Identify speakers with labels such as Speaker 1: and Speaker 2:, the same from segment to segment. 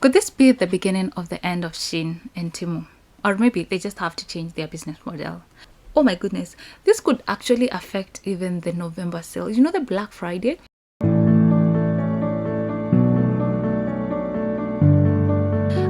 Speaker 1: Could this be the beginning of the end of Shein and Temu? Or maybe they just have to change their business model. Oh my goodness, this could actually affect even the November sale. You know, the Black Friday?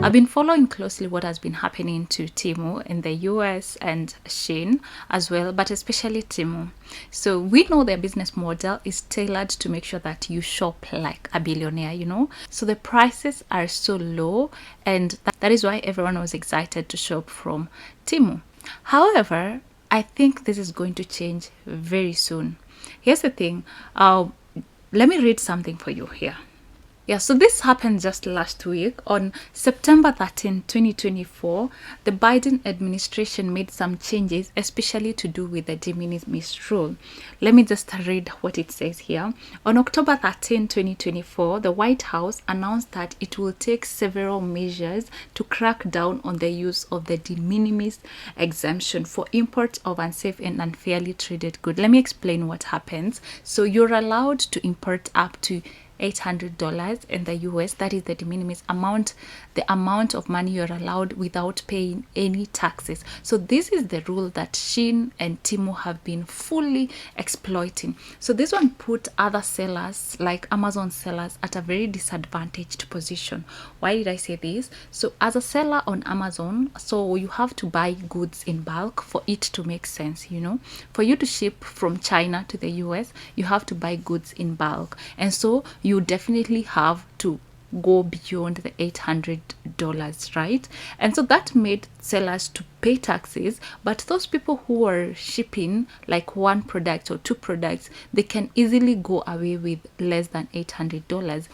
Speaker 1: I've been following closely what has been happening to Temu in the US and Shein as well, but especially Temu. So we know their business model is tailored to make sure that you shop like a billionaire, you know. So the prices are so low, and that is why everyone was excited to shop from Temu. However, I think this is going to change very soon. Here's the thing. Let me read something for you here. Yeah, so this happened just last week. On September 13, 2024, the Biden administration made some changes, especially to do with the de minimis rule. Let me just read what it says here. On October 13, 2024, the White House announced that it will take several measures to crack down on the use of the de minimis exemption for import of unsafe and unfairly traded goods. Let me explain what happens. So you're allowed to import up to $800 in the US. That is the de minimis amount, the amount of money you're allowed without paying any taxes. So this is the rule that Shein and Temu have been fully exploiting. So this one put other sellers like Amazon sellers at a very disadvantaged position. Why did I say this? So as a seller on Amazon, so you have to buy goods in bulk for it to make sense, you know. For you to ship from China to the US, you have to buy goods in bulk. And so you definitely have to go beyond the $800, right? And so that made sellers to pay taxes, but those people who are shipping like one product or two products, they can easily go away with less than $800.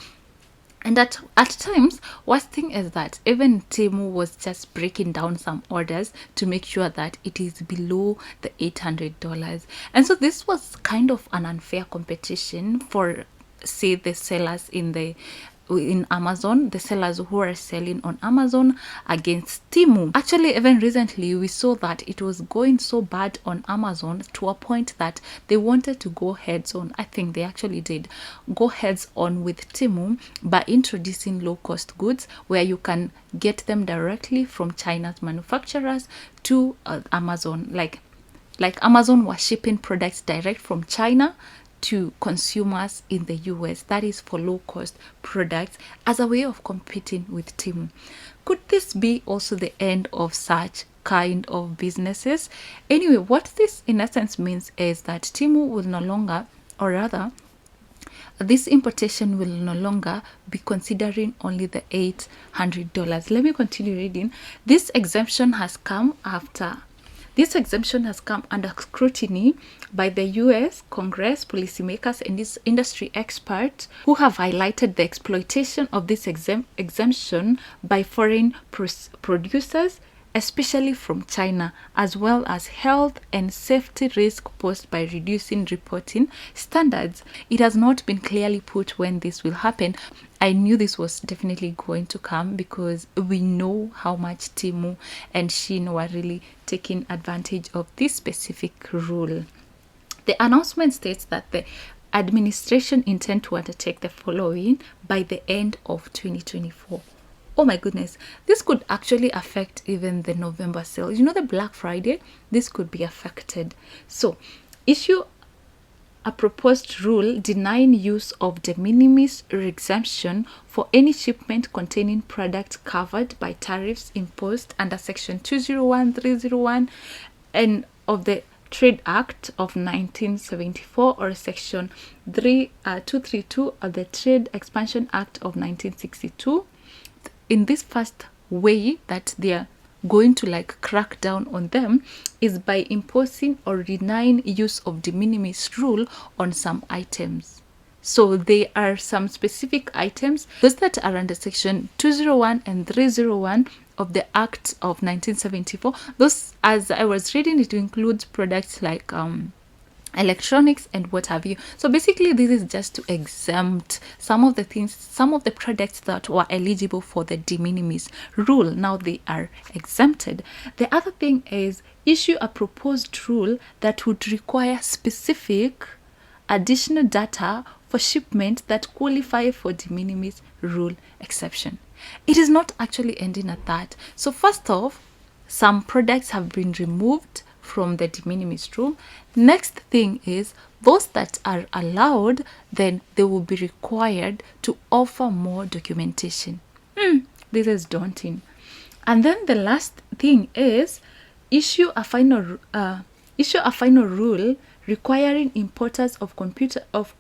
Speaker 1: And at times, worst thing is that even Temu was just breaking down some orders to make sure that it is below the $800. And so this was kind of an unfair competition for, say, the sellers in Amazon, the sellers who are selling on Amazon against Temu. Actually, even recently, we saw that it was going so bad on Amazon to a point that they wanted to go heads on. I think they actually did go heads on with Temu by introducing low-cost goods where you can get them directly from China's manufacturers to Amazon. Like Amazon was shipping products direct from China to consumers in the US, that is for low-cost products, as a way of competing with Temu. Could this be also the end of such kind of businesses? Anyway, what this in essence means is that Temu will no longer, or rather, this importation will no longer be considering only the $800. Let me continue reading. This exemption has come under scrutiny by the US Congress, policymakers, and industry experts who have highlighted the exploitation of this exemption by foreign producers, especially from China, as well as health and safety risk posed by reducing reporting standards. It has not been clearly put when this will happen. I knew this was definitely going to come because we know how much Temu and Shein were really taking advantage of this specific rule. The announcement states that the administration intends to undertake the following by the end of 2024. Oh my goodness, this could actually affect even the November sale. You know, the Black Friday, this could be affected. So, issue a proposed rule denying use of de minimis exemption for any shipment containing products covered by tariffs imposed under Section 201, 301 and of the Trade Act of 1974 or Section 232 of the Trade Expansion Act of 1962. In this first way that they are going to crack down on them is by imposing or denying use of de minimis rule on some items. So there are some specific items, those that are under Section 201 and 301 of the Act of 1974. Those, as I was reading, it includes products like electronics and what have you. So basically this is just to exempt some of the things, some of the products that were eligible for the de minimis rule. Now they are exempted. The other thing is issue a proposed rule that would require specific additional data for shipment that qualify for de minimis rule exception. It is not actually ending at that. So first off, some products have been removed from the de minimis rule. Next thing is those that are allowed, then they will be required to offer more documentation. This is daunting. And then the last thing is issue a final rule requiring importers of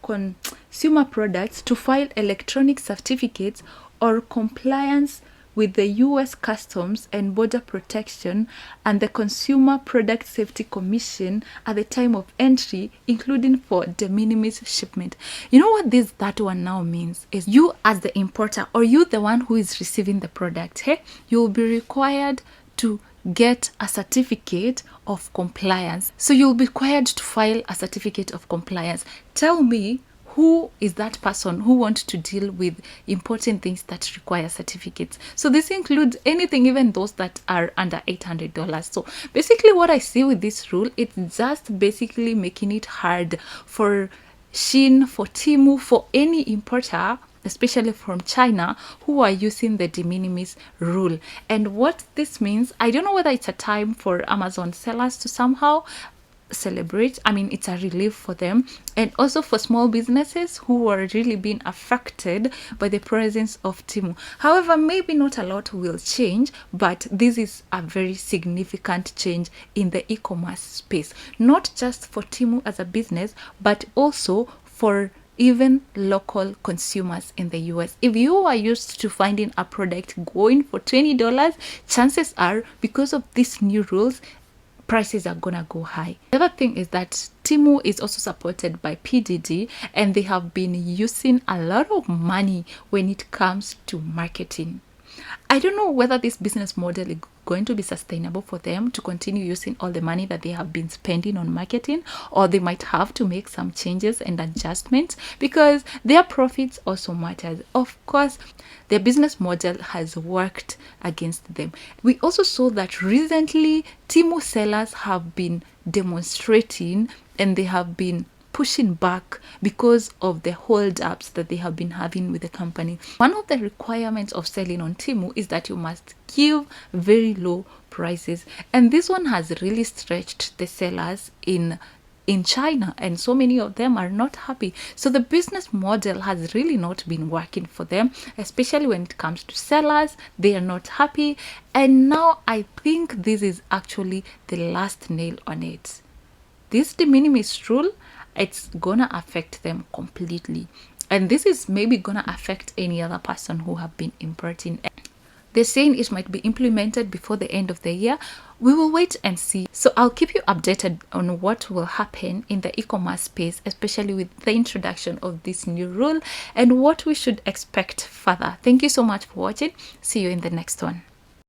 Speaker 1: consumer products to file electronic certificates or compliance with the US Customs and Border Protection and the Consumer Product Safety Commission at the time of entry, including for de minimis shipment. You know what that one now means is you as the importer, or you the one who is receiving the product, hey, you will be required to get a certificate of compliance. So you'll be required to file a certificate of compliance. Tell me, who is that person who wants to deal with important things that require certificates? So this includes anything, even those that are under $800. So basically what I see with this rule, it's just basically making it hard for Shein, for Temu, for any importer, especially from China, who are using the de minimis rule. And what this means, I don't know whether it's a time for Amazon sellers to somehow celebrate. I mean, it's a relief for them, and also for small businesses who are really being affected by the presence of Temu. However, maybe not a lot will change, but this is a very significant change in the e-commerce space, not just for Temu as a business, but also for even local consumers in the US. If you are used to finding a product going for $20, chances are, because of these new rules, prices are gonna go high. The other thing is that Temu is also supported by PDD, and they have been using a lot of money when it comes to marketing. I don't know whether this business model is going to be sustainable for them to continue using all the money that they have been spending on marketing, or they might have to make some changes and adjustments because their profits also matters. Of course, their business model has worked against them. We also saw that recently Temu sellers have been demonstrating, and they have been pushing back because of the hold-ups that they have been having with the company. One of the requirements of selling on Temu is that you must give very low prices, and this one has really stretched the sellers in China, and so many of them are not happy. So the business model has really not been working for them, especially when it comes to sellers. They are not happy, and now I think this is actually the last nail on it. This de minimis rule, it's gonna affect them completely, and this is maybe gonna affect any other person who have been importing. They're saying it might be implemented before the end of the year. We will wait and see. So I'll keep you updated on what will happen in the e-commerce space, especially with the introduction of this new rule and what we should expect further. Thank you so much for watching. See you in the next one.